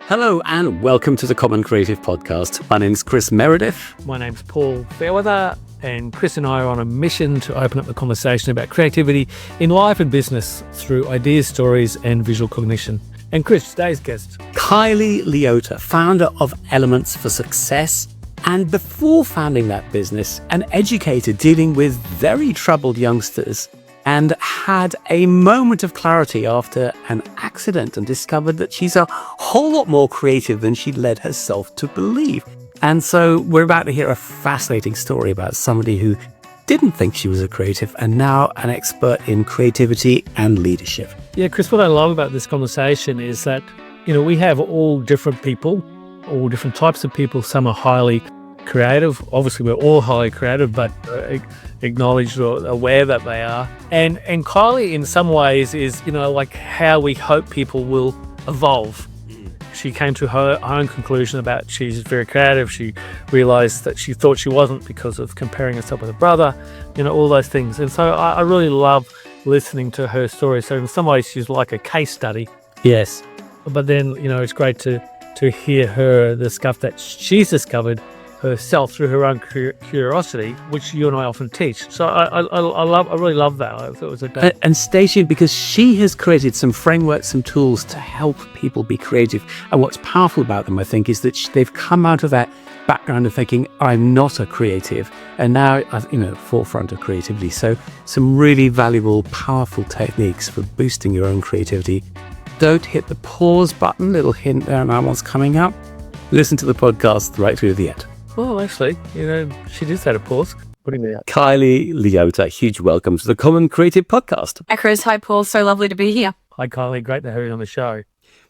Hello and welcome to the Common Creative Podcast. My name's Chris Meredith. My name's Paul Fairweather, and Chris and I are on a mission to open up the conversation about creativity in life and business through ideas, stories, and visual cognition. And Chris, today's guest, Kylee Leota, founder of Elements for Success, and before founding that business, an educator dealing with very troubled youngsters, and had a moment of clarity after an accident and discovered that she's a whole lot more creative than she led herself to believe. And so we're about to hear a fascinating story about somebody who didn't think she was a creative and now an expert in creativity and leadership. Yeah, Chris, what I love about this conversation is that, we have all different people, all different types of people. Some are highly creative. Obviously, we're all highly creative, but acknowledged or aware that they are. And Kylee, in some ways, is, like how we hope people will evolve. She came to her own conclusion about she's very creative. She realized that she thought she wasn't because of comparing herself with her brother, all those things. And so I really love listening to her story. So in some ways, she's like a case study. Yes. But then, it's great to hear her, the stuff that she's discovered herself through her own curiosity, which you and I often teach. So I really love that. I thought it was and stay tuned, because she has created some frameworks, some tools to help people be creative. And what's powerful about them, I think, is that they've come out of that background of thinking, I'm not a creative, and now, forefront of creativity. So some really valuable, powerful techniques for boosting your own creativity. Don't hit the pause button, little hint there on what's coming up. Listen to the podcast right through to the end. Well, actually, she did say to pause. Putting me out. Kylee Leota, huge welcome to the Common Creative Podcast. Hi, Chris. Hi, Paul. So lovely to be here. Hi, Kylee. Great to have you on the show.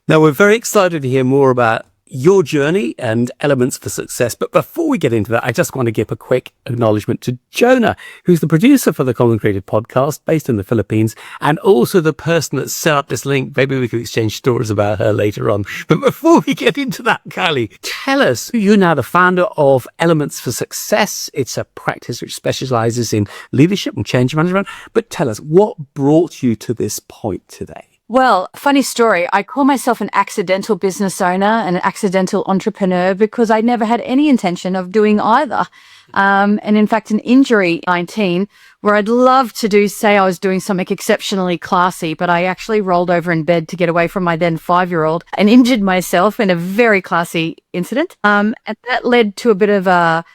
Now, we're very excited to hear more about your journey and Elements for Success. But before we get into that, I just want to give a quick acknowledgement to Jonah, who's the producer for the Common Creative Podcast based in the Philippines, and also the person that set up this link. Maybe we could exchange stories about her later on. But before we get into that, Kylee, tell us, you're now the founder of Elements for Success. It's a practice which specializes in leadership and change management. But tell us, what brought you to this point today? Well, funny story. I call myself an accidental business owner and an accidental entrepreneur because I never had any intention of doing either. And in fact, an injury 19, where I'd love to say I was doing something exceptionally classy, but I actually rolled over in bed to get away from my then 5-year-old and injured myself in a very classy incident. And that led to a bit of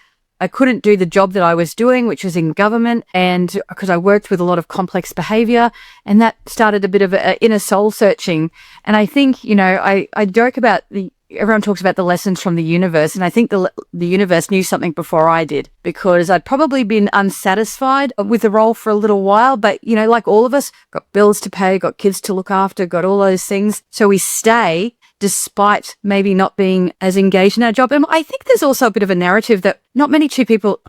I couldn't do the job that I was doing, which was in government, and because I worked with a lot of complex behaviour, and that started a bit of an inner soul searching. And I think, I joke about everyone talks about the lessons from the universe, and I think the universe knew something before I did, because I'd probably been unsatisfied with the role for a little while, but, like all of us, got bills to pay, got kids to look after, got all those things. So we stay despite maybe not being as engaged in our job. And I think there's also a bit of a narrative that not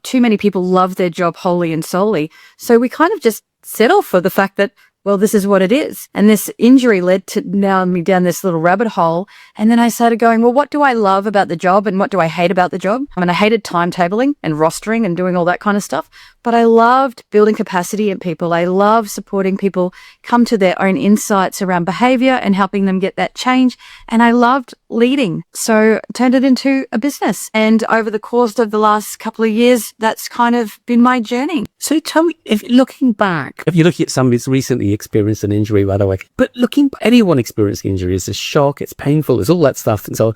too many people love their job wholly and solely. So we kind of just settle for the fact that, well, this is what it is. And this injury led to now me down this little rabbit hole. And then I started going, well, what do I love about the job and what do I hate about the job? I mean, I hated timetabling and rostering and doing all that kind of stuff, but I loved building capacity in people. I love supporting people come to their own insights around behavior and helping them get that change. And I loved leading. So I turned it into a business. And over the course of the last couple of years, that's kind of been my journey. So tell me, if you're looking at somebody who's recently experienced an injury, by the way, but anyone experiencing injury is a shock, it's painful, there's all that stuff. And so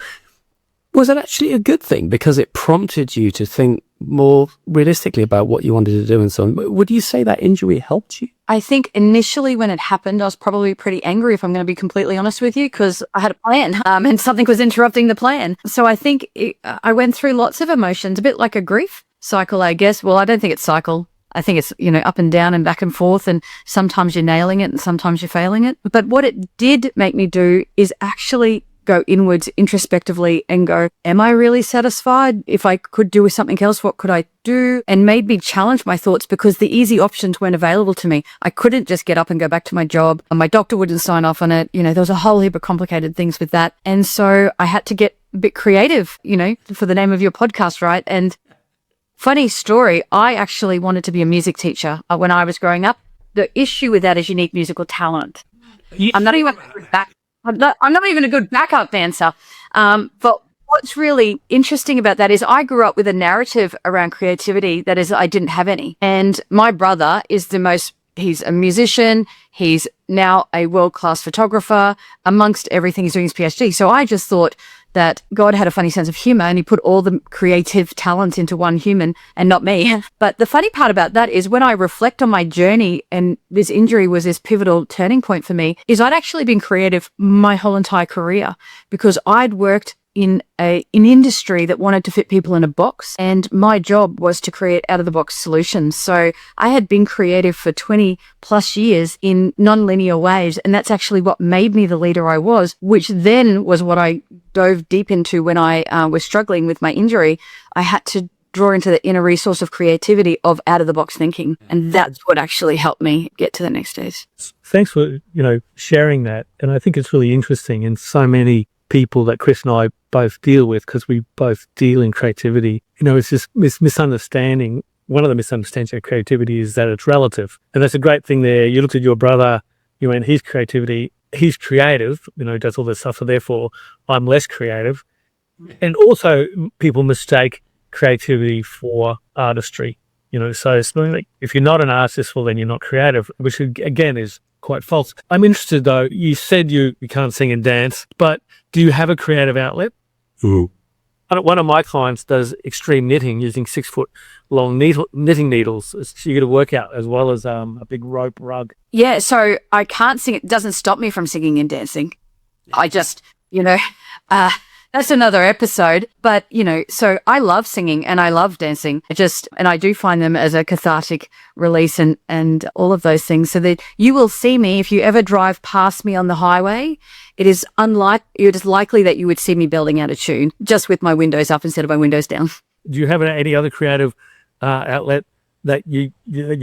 was it actually a good thing because it prompted you to think more realistically about what you wanted to do and so on? Would you say that injury helped you? I think initially when it happened, I was probably pretty angry, if I'm going to be completely honest with you, because I had a plan and something was interrupting the plan. So I think I went through lots of emotions, a bit like a grief cycle, I guess. Well, I don't think it's cycle. I think it's, up and down and back and forth, and sometimes you're nailing it and sometimes you're failing it. But what it did make me do is actually go inwards introspectively and go, am I really satisfied? If I could do with something else, what could I do? And made me challenge my thoughts, because the easy options weren't available to me. I couldn't just get up and go back to my job. My doctor wouldn't sign off on it. There was a whole heap of complicated things with that. And so I had to get a bit creative, for the name of your podcast, right? And funny story, I actually wanted to be a music teacher when I was growing up. The issue with that is you need musical talent. I'm not even a good backup dancer. But what's really interesting about that is I grew up with a narrative around creativity that is I didn't have any. And my brother is he's a musician. He's now a world-class photographer. Amongst everything, he's doing his PhD. So I just thought that God had a funny sense of humor and he put all the creative talent into one human and not me. But the funny part about that is when I reflect on my journey, and this injury was this pivotal turning point for me, is I'd actually been creative my whole entire career because I'd worked in an industry that wanted to fit people in a box, and my job was to create out-of-the-box solutions. So I had been creative for 20 plus years in non-linear ways, and that's actually what made me the leader I was, which then was what I dove deep into when I was struggling with my injury. I had to draw into the inner resource of creativity of out-of-the-box thinking, and that's what actually helped me get to the next stage. Thanks for, sharing that. And I think it's really interesting in so many people that Chris and I both deal with, because we both deal in creativity. It's this misunderstanding. One of the misunderstandings of creativity is that it's relative. And that's a great thing there. You looked at your brother, you went, his creativity, he's creative, does all this stuff. So therefore I'm less creative. And also people mistake creativity for artistry. So it's like, if you're not an artist, well, then you're not creative, which again is quite false. I'm interested though, you said you can't sing and dance, but do you have a creative outlet? Ooh. One of my clients does extreme knitting using 6-foot long knitting needles. You get a workout as well as a big rope rug. Yeah, so I can't sing. It doesn't stop me from singing and dancing. I just, that's another episode. But, so I love singing and I love dancing. And I do find them as a cathartic release and all of those things. So that you will see me, if you ever drive past me on the highway, it is likely that you would see me belting out a tune just with my windows up instead of my windows down. Do you have any other creative outlet that you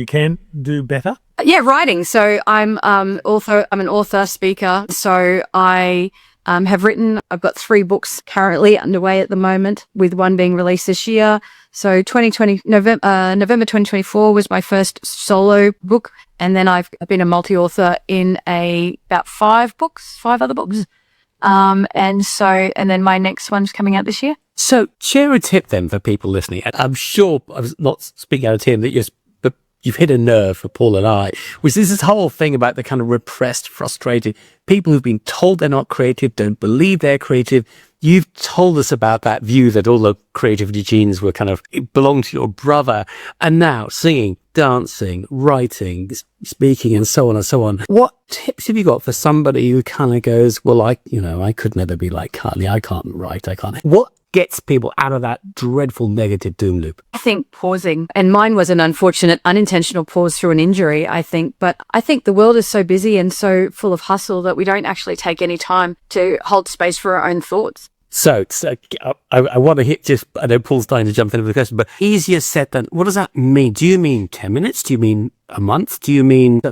can do better? Yeah, writing. So I'm an author, speaker. So I have written, I've got 3 books currently underway at the moment, with one being released this year. So November 2024 was my first solo book. And then I've been a multi-author in about 5 other books. And then my next one's coming out this year. So share a tip then for people listening. I'm sure, I was not speaking out of turn, that you've hit a nerve for Paul and I, which is this whole thing about the kind of repressed, frustrated people who've been told they're not creative, don't believe they're creative. You've told us about that view that all the creativity genes were belonged to your brother, and now singing, dancing, writing, speaking, and so on and so on. What tips have you got for somebody who kind of goes, well, I could never be like Kylee. I can't write. I can't. What gets people out of that dreadful negative doom loop? I think pausing, and mine was an unfortunate, unintentional pause through an injury, I think. But I think the world is so busy and so full of hustle that we don't actually take any time to hold space for our own thoughts. So I want to hit I know Paul's dying to jump into the question, but easier said than, what does that mean? Do you mean 10 minutes? Do you mean a month? Do you mean,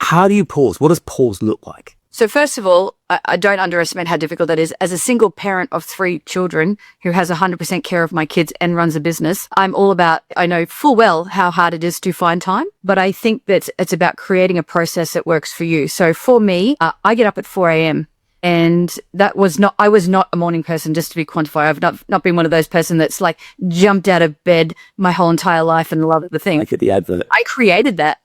how do you pause? What does pause look like? So first of all, I don't underestimate how difficult that is. As a single parent of 3 children who has 100% care of my kids and runs a business, I know full well how hard it is to find time, but I think that it's about creating a process that works for you. So for me, I get up at 4 a.m. And I was not a morning person, just to be quantified. I've not been one of those person that's like jumped out of bed my whole entire life and loved the thing. Look at the advert. I created that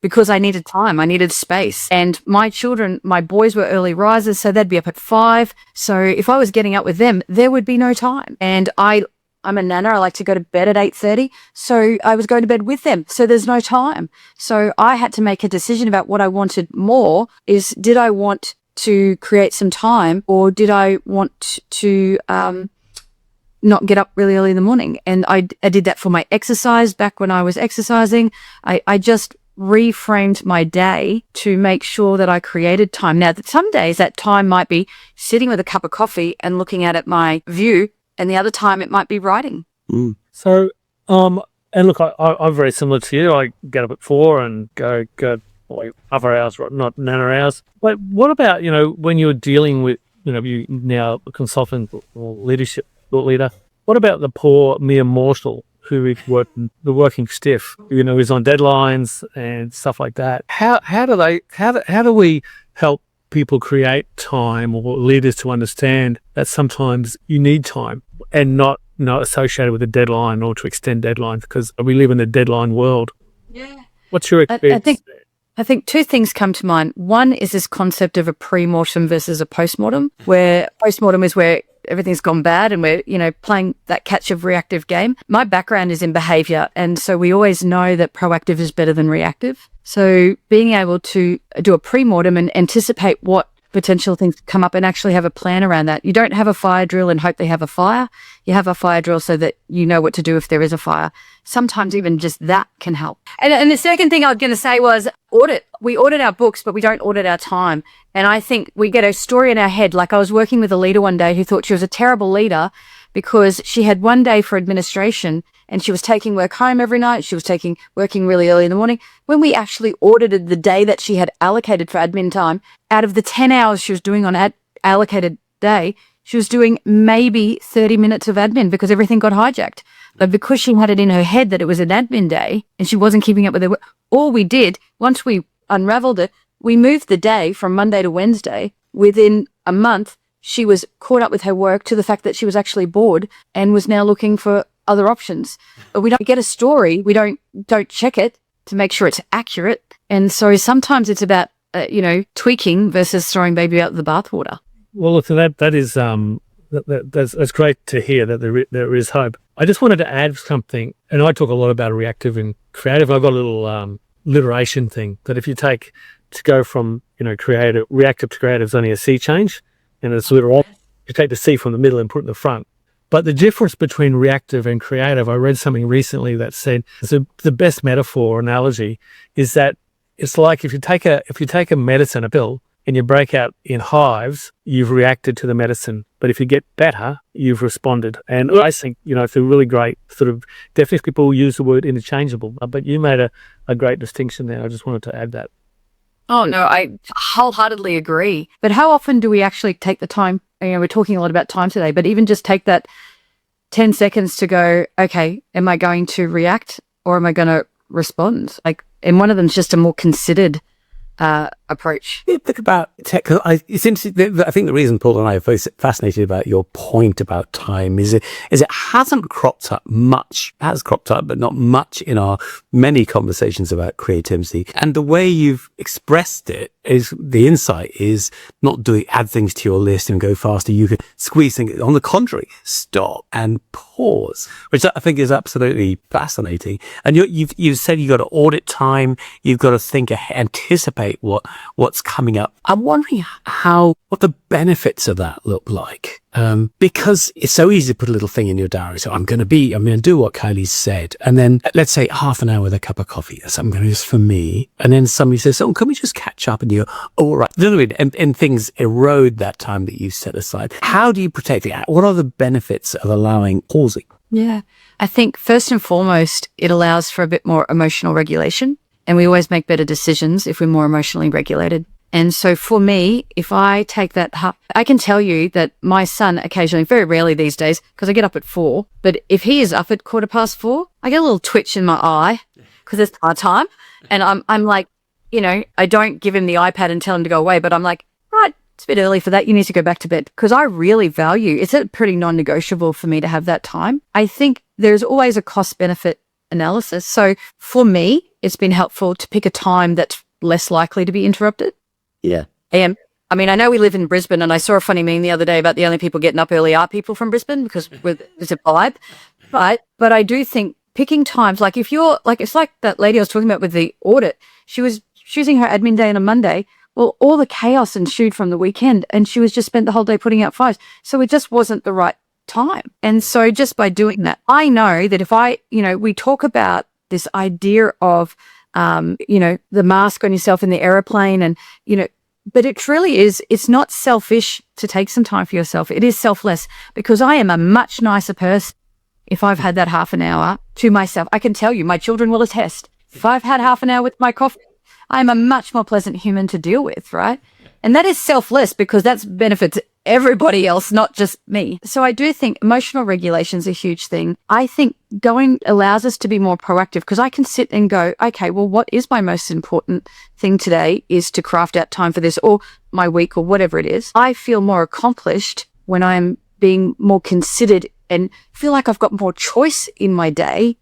because I needed time. I needed space. And my children, my boys were early risers, so they'd be up at 5. So if I was getting up with them, there would be no time. And I'm a nana. I like to go to bed at 8:30. So I was going to bed with them. So there's no time. So I had to make a decision about what I wanted more did I want to create some time, or did I want to not get up really early in the morning? And I did that for my exercise. Back when I was exercising, I just reframed my day to make sure that I created time. Now, some days that time might be sitting with a cup of coffee and looking out at my view, and the other time it might be writing. Mm. So, and look, I'm very similar to you. I get up at 4 and go other hours, not nana hours. But what about, when you're dealing with, you now a consultant or leadership leader, what about the poor mere mortal who is working stiff, who's on deadlines and stuff like that? How do we help people create time, or leaders to understand that sometimes you need time and not associated with a deadline or to extend deadlines, because we live in a deadline world. Yeah. What's your experience? I think two things come to mind. One is this concept of a pre-mortem versus a post-mortem, where post-mortem is where everything's gone bad and we're, playing that catch of reactive game. My background is in behaviour, and so we always know that proactive is better than reactive. So being able to do a pre-mortem and anticipate what potential things come up and actually have a plan around that. You don't have a fire drill and hope they have a fire. You have a fire drill so that you know what to do if there is a fire. Sometimes even just that can help. And the second thing I was going to say was audit. We audit our books, but we don't audit our time. And I think we get a story in our head. Like I was working with a leader one day who thought she was a terrible leader because she had one day for administration and she was taking work home every night. She was working really early in the morning. When we actually audited the day that she had allocated for admin time, out of the 10 hours she was doing on allocated day, she was doing maybe 30 minutes of admin because everything got hijacked. But because she had it in her head that it was an admin day and she wasn't keeping up with her work, all we did, once we unraveled it, we moved the day from Monday to Wednesday. Within a month, she was caught up with her work to the fact that she was actually bored and was now looking for other options. But we don't get a story. We don't check it to make sure it's accurate. And so sometimes it's about, tweaking versus throwing baby out the bathwater. Well, look, that is that's great to hear that there is hope. I just wanted to add something, and I talk a lot about reactive and creative. I've got a little alliteration thing that if you take to go from reactive to creative is only a C change, and it's literal. You take the C from the middle and put it in the front. But the difference between reactive and creative, I read something recently that said the best metaphor or analogy is that it's like if you take a medicine, a pill, and you break out in hives, you've reacted to the medicine. But if you get better, you've responded. And I think, it's a really great sort of, definitely people use the word interchangeable, but you made a great distinction there. I just wanted to add that. Oh, no, I wholeheartedly agree. But how often do we actually take the time? We're talking a lot about time today, but even just take that 10 seconds to go, okay, am I going to react or am I going to respond? And one of them is just a more considered approach. Yeah, think about tech. It's interesting. I think the reason Paul and I are very fascinated about your point about time is it hasn't cropped up much. It has cropped up, but not much in our many conversations about creativity. And the way you've expressed it is the insight is not add things to your list and go faster. You can squeeze things. On the contrary, stop and pause, which I think is absolutely fascinating. And you've said you've got to audit time. You've got to think ahead, anticipate what's coming up. I'm wondering what the benefits of that look like. Because it's so easy to put a little thing in your diary. So I'm going to do what Kylie said. And then let's say half an hour with a cup of coffee. That's I'm going to do this for me. And then somebody says, oh, can we just catch up? And you're, oh, all right. And things erode that time that you set aside. How do you protect it? What are the benefits of allowing pausing? Yeah, I think first and foremost, it allows for a bit more emotional regulation. And we always make better decisions if we're more emotionally regulated. And so for me, if I take that, I can tell you that my son occasionally, very rarely these days, because I get up at 4, but if he is up at 4:15, I get a little twitch in my eye because it's our time. And I'm like, I don't give him the iPad and tell him to go away, but I'm like, right, it's a bit early for that. You need to go back to bed because I really value, it's a pretty non-negotiable for me to have that time. I think there's always a cost benefit analysis. So for me, it's been helpful to pick a time that's less likely to be interrupted. Yeah. And I know we live in Brisbane, and I saw a funny meme the other day about the only people getting up early are people from Brisbane because it's a vibe. But I do think picking times, like if you're like, it's like that lady I was talking about with the audit. She was choosing her admin day on a Monday. Well, all the chaos ensued from the weekend, and she was just spent the whole day putting out fires. So it just wasn't the right time. And so just by doing that, I know that if we talk about this idea of, the mask on yourself in the aeroplane and, but it truly is, it's not selfish to take some time for yourself. It is selfless because I am a much nicer person if I've had that half an hour to myself. I can tell you, my children will attest. If I've had half an hour with my coffee, I'm a much more pleasant human to deal with, right? And that is selfless because that benefits everybody else, not just me. So I do think emotional regulation is a huge thing. I think going allows us to be more proactive because I can sit and go, okay, well, what is my most important thing today is to craft out time for this, or my week, or whatever it is. I feel more accomplished when I'm being more considered and feel like I've got more choice in my day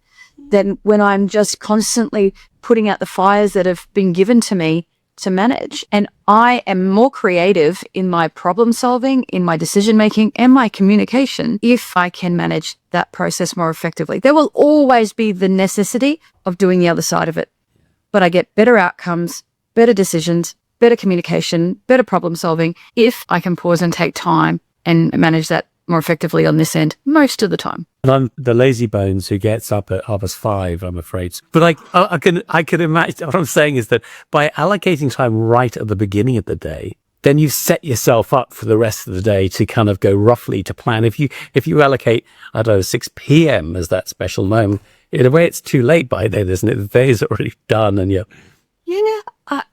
than when I'm just constantly putting out the fires that have been given to me to manage. And I am more creative in my problem solving, in my decision making, and my communication if I can manage that process more effectively. There will always be the necessity of doing the other side of it, but I get better outcomes, better decisions, better communication, better problem solving if I can pause and take time and manage that more effectively on this end most of the time. And I'm the lazy bones who gets up at 5:30, I'm afraid. But I can imagine, what I'm saying is that by allocating time right at the beginning of the day, then you set yourself up for the rest of the day to kind of go roughly to plan. If you allocate, I don't know, 6 p.m. as that special moment, in a way it's too late by then, isn't it? The day's already done and you're... Yeah.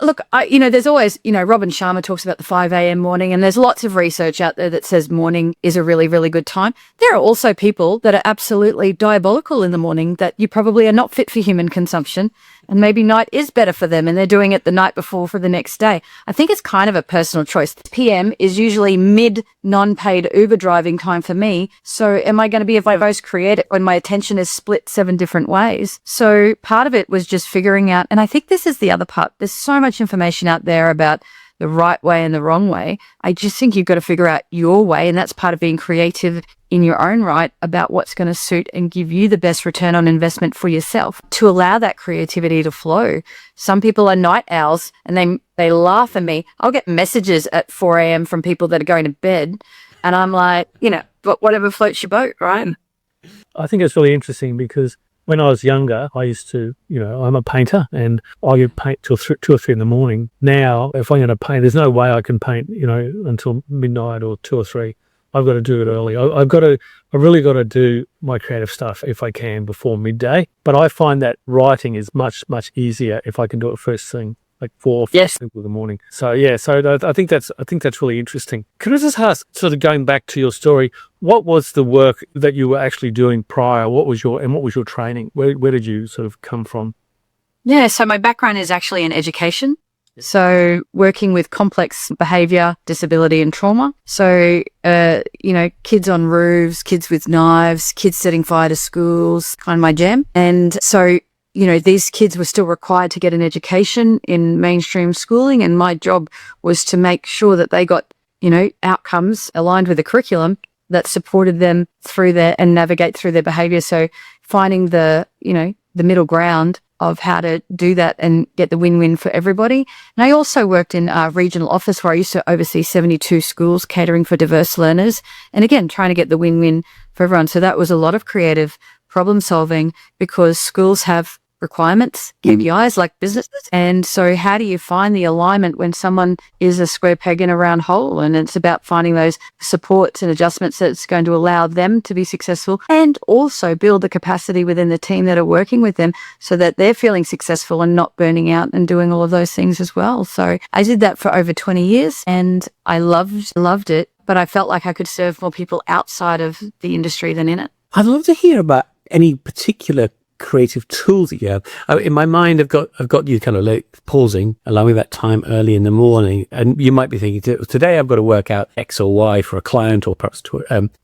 Look, there's always, Robin Sharma talks about the 5 a.m. morning, and there's lots of research out there that says morning is a really, really good time. There are also people that are absolutely diabolical in the morning that you probably are not fit for human consumption, and maybe night is better for them and they're doing it the night before for the next day. I think it's kind of a personal choice. PM is usually mid non-paid Uber driving time for me. So am I going to be my most creative when my attention is split 7 different ways? So part of it was just figuring out, and I think this is the other part. There's so much information out there about the right way and the wrong way. I just think you've got to figure out your way, and that's part of being creative in your own right about what's going to suit and give you the best return on investment for yourself to allow that creativity to flow. Some people are night owls and they laugh at me. I'll get messages at 4 a.m. from people that are going to bed, and I'm like, but whatever floats your boat, right? I think it's really interesting because when I was younger, I used to, I'm a painter and I could paint till 2 or 3 in the morning. Now, if I'm going to paint, there's no way I can paint, until midnight or 2 or 3. I've got to do it early. I really got to do my creative stuff if I can before midday. But I find that writing is much, much easier if I can do it first thing, like 4 or 5 in the morning. So I think that's really interesting. Can I just ask, sort of going back to your story, what was the work that you were actually doing prior? What was your training? Where did you sort of come from? Yeah, so my background is actually in education. So working with complex behaviour, disability and trauma. So, kids on roofs, kids with knives, kids setting fire to schools, kind of my jam. And so, these kids were still required to get an education in mainstream schooling. And my job was to make sure that they got, outcomes aligned with the curriculum that supported them through and navigate through their behaviour. So finding the middle ground of how to do that and get the win-win for everybody. And I also worked in a regional office where I used to oversee 72 schools catering for diverse learners. And again, trying to get the win-win for everyone. So that was a lot of creative problem solving because schools have requirements, KPIs like businesses. And so how do you find the alignment when someone is a square peg in a round hole? And it's about finding those supports and adjustments that's going to allow them to be successful and also build the capacity within the team that are working with them so that they're feeling successful and not burning out and doing all of those things as well. So I did that for over 20 years and I loved it, but I felt like I could serve more people outside of the industry than in it. I'd love to hear about any particular creative tools that you have. In my mind, I've got you kind of like pausing, allowing that time early in the morning, and you might be thinking, today I've got to work out X or Y for a client, or perhaps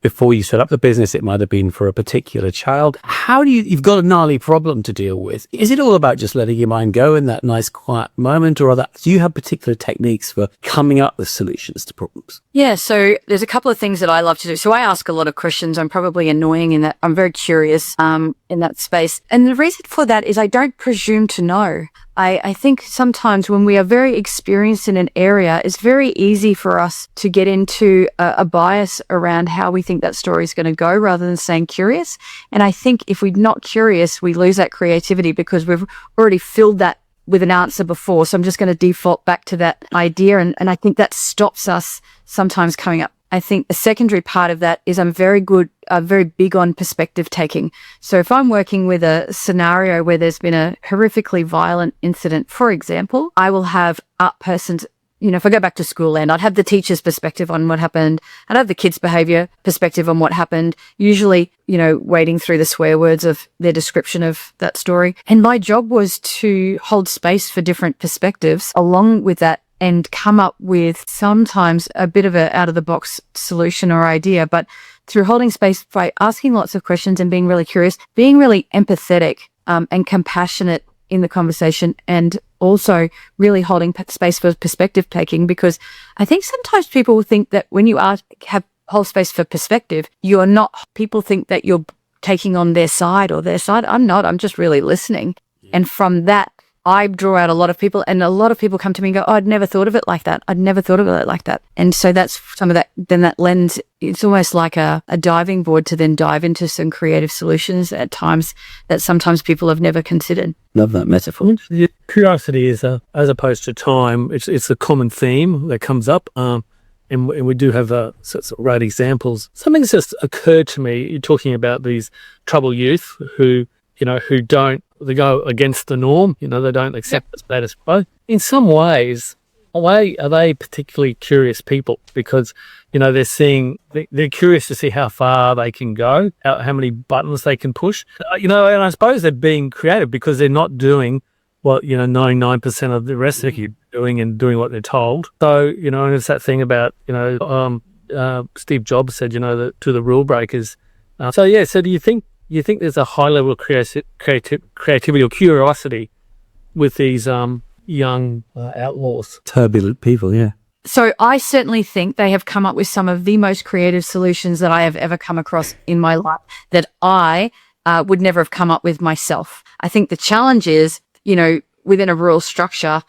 before you set up the business, it might have been for a particular child. How do you've got a gnarly problem to deal with? Is it all about just letting your mind go in that nice quiet moment, or do you have particular techniques for coming up with solutions to problems? Yeah, so there's a couple of things that I love to do. So I ask a lot of questions. I'm probably annoying in that I'm very curious in that space. And the reason for that is I don't presume to know. I think sometimes when we are very experienced in an area, it's very easy for us to get into a bias around how we think that story is going to go rather than staying curious. And I think if we're not curious, we lose that creativity because we've already filled that with an answer before. So I'm just going to default back to that idea. And I think that stops us sometimes coming up. I think the secondary part of that is I'm very big on perspective taking. So if I'm working with a scenario where there's been a horrifically violent incident, for example, I will have a person's if I go back to school land, I'd have the teacher's perspective on what happened. I'd have the kids' behavior perspective on what happened, usually, wading through the swear words of their description of that story. And my job was to hold space for different perspectives along with that and come up with sometimes a bit of a out of the box solution or idea. But through holding space by asking lots of questions and being really curious, being really empathetic and compassionate in the conversation, and also really holding space for perspective taking, because I think sometimes people think that when you have whole space for perspective, people think that you're taking on their side or their side. I'm not, I'm just really listening. And from that, I draw out a lot of people, and a lot of people come to me and go, oh, I'd never thought of it like that. I'd never thought of it like that. And so that's some of that, then that lens, it's almost like a diving board to then dive into some creative solutions at times that sometimes people have never considered. Love that metaphor. Yeah, curiosity is, as opposed to time, it's a common theme that comes up. And we do have sort of right examples. Something's just occurred to me. You're talking about these troubled youth who they go against the norm, they don't accept the status quo. In some ways, are they particularly curious people? Because, they're curious to see how far they can go, how many buttons they can push. And I suppose they're being creative because they're not doing what, 99% of the rest of you doing and doing what they're told. So, and it's that thing about, Steve Jobs said, to the rule breakers. So do you think there's a high level of creativity or curiosity with these young outlaws? Turbulent people, yeah. So I certainly think they have come up with some of the most creative solutions that I have ever come across in my life that I would never have come up with myself. I think the challenge is, within a rural structure,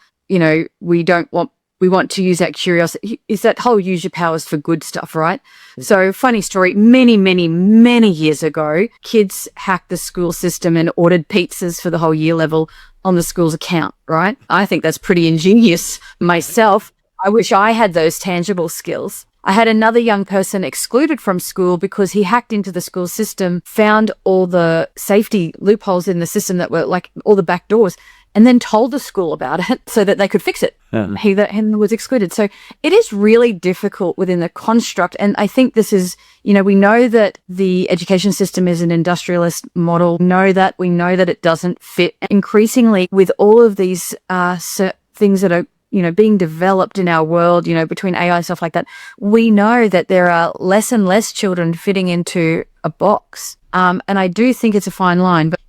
we want to use that curiosity. Is that whole use your powers for good stuff, right? So funny story, many, many, many years ago, kids hacked the school system and ordered pizzas for the whole year level on the school's account, right? I think that's pretty ingenious myself. I wish I had those tangible skills. I had another young person excluded from school because he hacked into the school system, found all the safety loopholes in the system that were like all the back doors, and then told the school about it so that they could fix it. Yeah. He was excluded. So it is really difficult within the construct. And I think this is, we know that the education system is an industrialist model. We know that it doesn't fit. Increasingly, with all of these things that are being developed in our world, between AI and stuff like that, we know that there are less and less children fitting into a box. And I do think it's a fine line. But,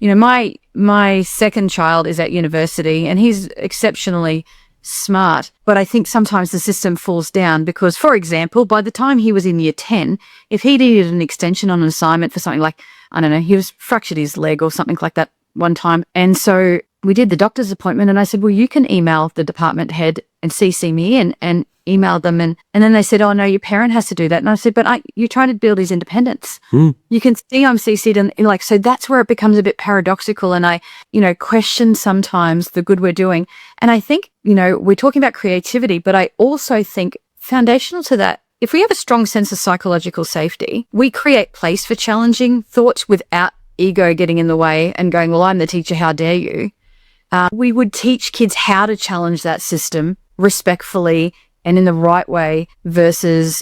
my second child is at university and he's exceptionally smart. But I think sometimes the system falls down because, for example, by the time he was in year 10, if he needed an extension on an assignment for something like, I don't know, he was fractured his leg or something like that one time. And so we did the doctor's appointment and I said, well, you can email the department head and CC me in, and emailed them. And then they said, oh, no, your parent has to do that. And I said, but you're trying to build his independence. You can see I'm CC'd and so that's where it becomes a bit paradoxical. And I, question sometimes the good we're doing. And I think, we're talking about creativity, but I also think foundational to that, if we have a strong sense of psychological safety, we create place for challenging thoughts without ego getting in the way and going, well, I'm the teacher, how dare you? We would teach kids how to challenge that system respectfully and in the right way versus,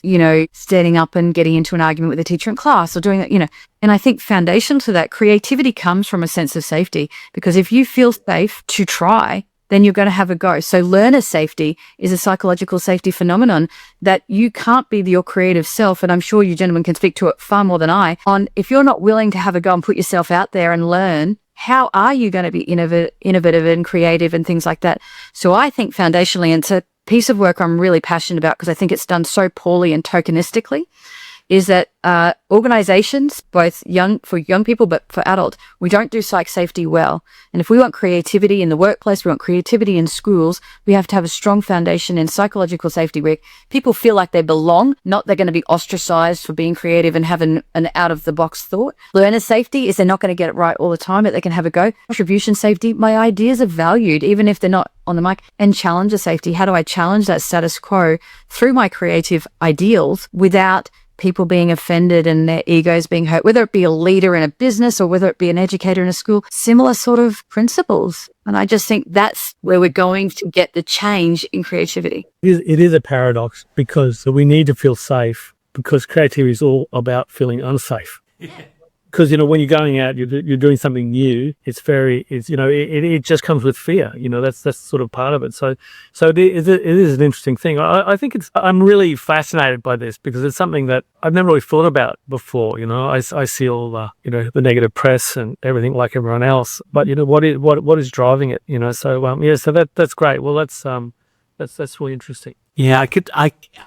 standing up and getting into an argument with a teacher in class or doing that, And I think foundational to that, creativity comes from a sense of safety, because if you feel safe to try, then you're going to have a go. So learner safety is a psychological safety phenomenon that you can't be your creative self. And I'm sure you gentlemen can speak to it far more than I on if you're not willing to have a go and put yourself out there and learn, how are you going to be innovative and creative and things like that? So I think foundationally, and it's a piece of work I'm really passionate about because I think it's done so poorly and tokenistically, is that organizations, both for young people, but for adults, we don't do psych safety well. And if we want creativity in the workplace, we want creativity in schools, we have to have a strong foundation in psychological safety where people feel like they belong, not they're going to be ostracized for being creative and having an out-of-the-box thought. Learner safety is they're not going to get it right all the time, but they can have a go. Contribution safety, my ideas are valued, even if they're not on the mic. And challenger safety, how do I challenge that status quo through my creative ideals without people being offended and their egos being hurt, whether it be a leader in a business or whether it be an educator in a school, similar sort of principles. And I just think that's where we're going to get the change in creativity. It is a paradox because we need to feel safe, because creativity is all about feeling unsafe. Because, when you're going out, you're doing something new. It just comes with fear. That's sort of part of it. So it is an interesting thing. I think I'm really fascinated by this because it's something that I've never really thought about before. I see all the negative press and everything like everyone else. But what is driving it? So that's great. Well, that's really interesting. Yeah,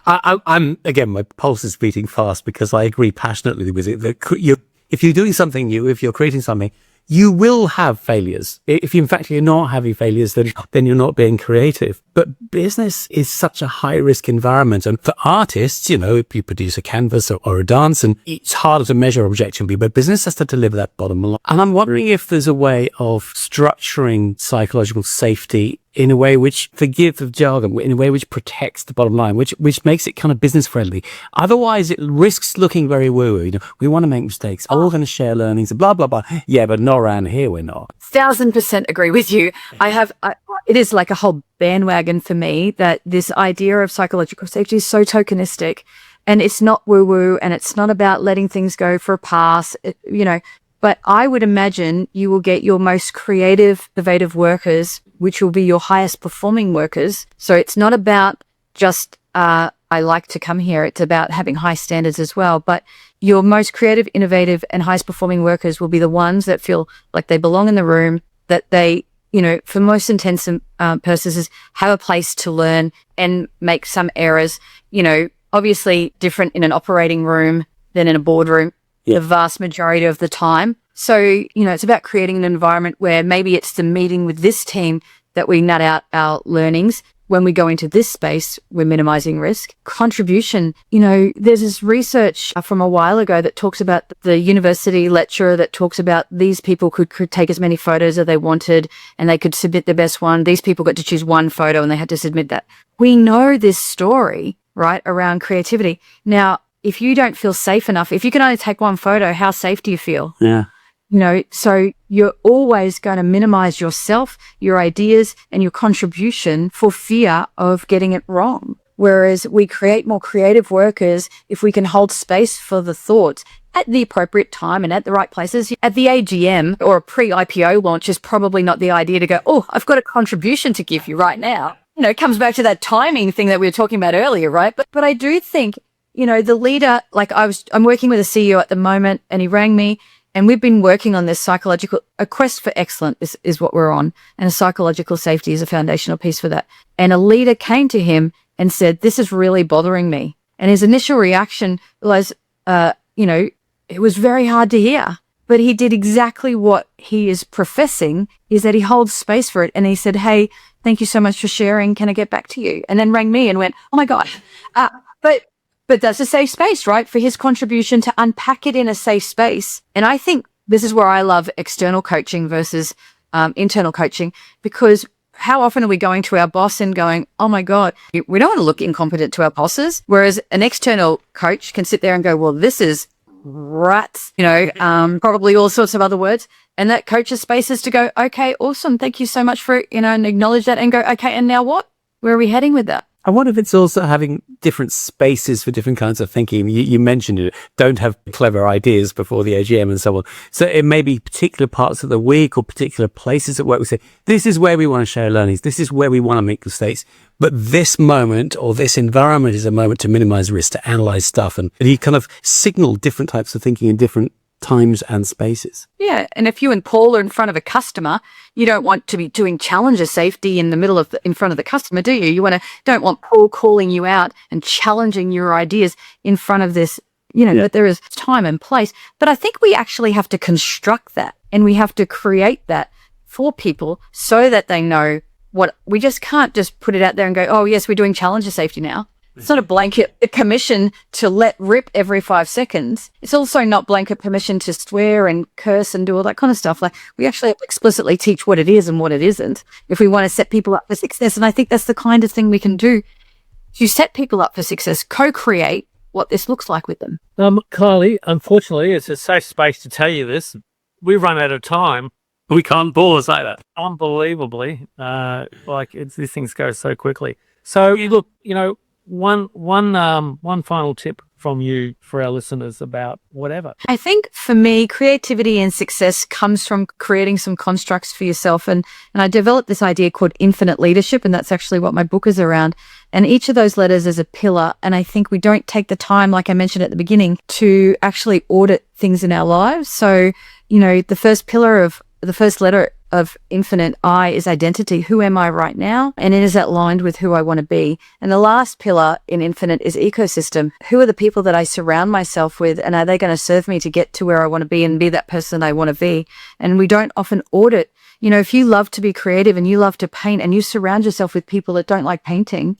I'm again, my pulse is beating fast because I agree passionately with it that if you're doing something new, if you're creating something, you will have failures. If in fact you're not having failures, then you're not being creative. But business is such a high risk environment. And for artists, if you produce a canvas or a dance, and it's harder to measure objectively, but business has to deliver that bottom line. And I'm wondering if there's a way of structuring psychological safety in a way which, forgive the jargon, in a way which protects the bottom line, which makes it kind of business friendly. Otherwise, it risks looking very woo-woo. We want to make mistakes. We're all going to share learnings, blah, blah, blah. Yeah, but not around here, we're not. 1000% agree with you. It is like a whole bandwagon for me that this idea of psychological safety is so tokenistic, and it's not woo-woo, and it's not about letting things go for a pass, But I would imagine you will get your most creative, innovative workers, which will be your highest performing workers. So it's not about just, I like to come here. It's about having high standards as well. But your most creative, innovative, and highest performing workers will be the ones that feel like they belong in the room, that they, for most intents and purposes, have a place to learn and make some errors, obviously different in an operating room than in a boardroom. The vast majority of the time. So, it's about creating an environment where maybe it's the meeting with this team that we nut out our learnings. When we go into this space, we're minimizing risk. Contribution, there's this research from a while ago that talks about the university lecturer that talks about these people could take as many photos as they wanted and they could submit the best one. These people got to choose one photo and they had to submit that. We know this story, right, around creativity. Now, if you don't feel safe enough, if you can only take one photo, how safe do you feel? Yeah. So you're always going to minimize yourself, your ideas, and your contribution for fear of getting it wrong. Whereas we create more creative workers if we can hold space for the thoughts at the appropriate time and at the right places. At the AGM or a pre-IPO launch is probably not the idea to go, oh, I've got a contribution to give you right now. It comes back to that timing thing that we were talking about earlier, right? But I do think the leader, I'm working with a CEO at the moment, and he rang me, and we've been working on this a quest for excellence is what we're on. And psychological safety is a foundational piece for that. And a leader came to him and said, this is really bothering me. And his initial reaction was, it was very hard to hear, but he did exactly what he is professing, is that he holds space for it. And he said, hey, thank you so much for sharing. Can I get back to you? And then rang me and went, oh my God. But that's a safe space, right? For his contribution to unpack it in a safe space. And I think this is where I love external coaching versus internal coaching, because how often are we going to our boss and going, oh my God, we don't want to look incompetent to our bosses. Whereas an external coach can sit there and go, well, this is rats, probably all sorts of other words. And that coach's space is to go, okay, awesome. Thank you so much for it, and acknowledge that and go, okay, and now what? Where are we heading with that? I wonder if it's also having different spaces for different kinds of thinking. You mentioned it. Don't have clever ideas before the AGM and so on. So it may be particular parts of the week or particular places at work. We say, this is where we want to share learnings. This is where we want to make mistakes. But this moment or this environment is a moment to minimize risk, to analyze stuff. And you kind of signal different types of thinking in different times and spaces. Yeah. And if you and Paul are in front of a customer, you don't want to be doing challenger safety in front of the customer, do you? You don't want Paul calling you out and challenging your ideas in front of this, that there is time and place. But I think we actually have to construct that, and we have to create that for people so that they know we just can't just put it out there and go, oh yes, we're doing challenger safety now. It's not a blanket permission to let rip every 5 seconds. It's also not blanket permission to swear and curse and do all that kind of stuff. Like, we actually have to explicitly teach what it is and what it isn't if we want to set people up for success. And I think that's the kind of thing we can do to set people up for success, co-create what this looks like with them. Kylee, unfortunately, it's a safe space to tell you this. We've run out of time. We can't pause either. Unbelievably, these things go so quickly. So you look, one final tip from you for our listeners about whatever. I think for me, creativity and success comes from creating some constructs for yourself. And I developed this idea called infinite leadership. And that's actually what my book is around. And each of those letters is a pillar. And I think we don't take the time, like I mentioned at the beginning, to actually audit things in our lives. So, the first letter of infinite I is identity. Who am I right now? And it is aligned with who I want to be. And the last pillar in infinite is ecosystem. Who are the people that I surround myself with? And are they going to serve me to get to where I want to be and be that person I want to be? And we don't often audit. If you love to be creative and you love to paint and you surround yourself with people that don't like painting,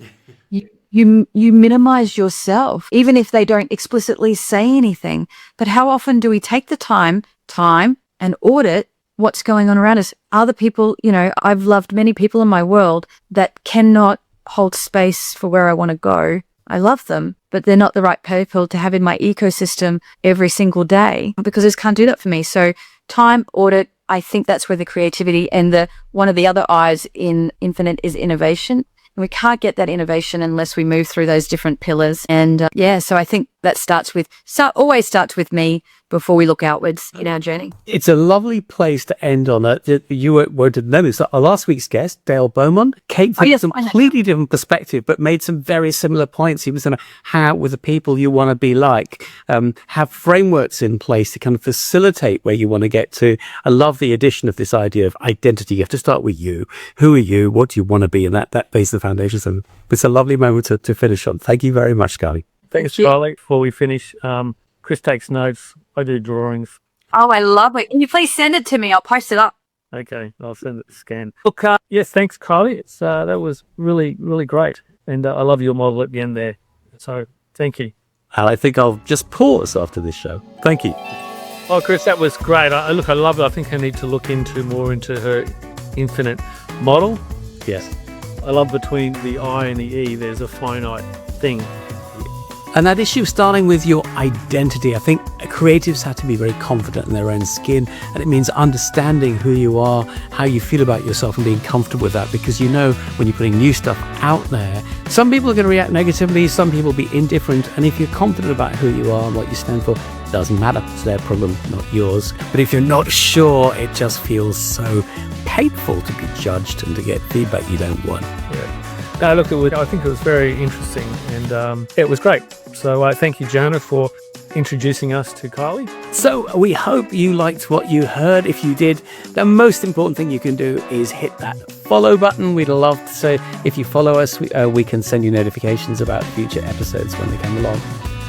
you minimize yourself, even if they don't explicitly say anything. But how often do we take the time and audit what's going on around us? Other people, I've loved many people in my world that cannot hold space for where I want to go. I love them, but they're not the right people to have in my ecosystem every single day because I just can't do that for me. So time, audit, I think that's where the creativity and one of the other I's in infinite is innovation. And we can't get that innovation unless we move through those different pillars. And so I think that always starts with me before we look outwards in our journey. It's a lovely place to end on. You won't have noticed that our last week's guest, Dale Beaumont, came from a completely different perspective, but made some very similar points. He was saying how, with the people you want to be like, have frameworks in place to kind of facilitate where you want to get to. I love the addition of this idea of identity. You have to start with you. Who are you? What do you want to be? And that lays the foundation. So it's a lovely moment to finish on. Thank you very much, Kylee. Thanks, Kylee. Before we finish, Chris takes notes. I do drawings. Oh, I love it. Can you please send it to me? I'll post it up. Okay, I'll send it scanned. Look, yes, thanks, Kylee. That was really, really great. And I love your model at the end there. So thank you. And I think I'll just pause after this show. Thank you. Oh, Chris, that was great. I love it. I think I need to look more into her infinite model. Yes. I love between the I and the E, there's a finite thing. And that issue, starting with your identity, I think creatives have to be very confident in their own skin, and it means understanding who you are, how you feel about yourself, and being comfortable with that, because when you're putting new stuff out there, some people are going to react negatively, some people will be indifferent, and if you're confident about who you are and what you stand for, it doesn't matter. It's their problem, not yours. But if you're not sure, it just feels so painful to be judged and to get feedback you don't want. Yeah. No, look, I think it was very interesting, and it was great. So I thank you, Jonah, for introducing us to Kylee. So we hope you liked what you heard. If you did, the most important thing you can do is hit that follow button. We'd love to say if you follow us, we can send you notifications about future episodes when they come along.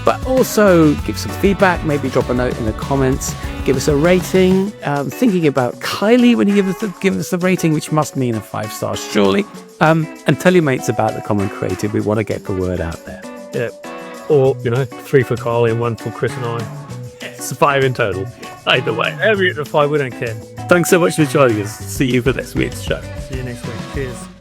But also give some feedback, maybe drop a note in the comments, give us a rating. Thinking about Kylee when you give us the rating, which must mean a 5 stars, surely. And tell your mates about the Common Creative. We want to get the word out there. Yeah. Or, 3 for Kylee and 1 for Chris and I. It's 5 in total. Either way. However you get to 5, we don't care. Thanks so much for joining us. See you for next week's show. See you next week. Cheers.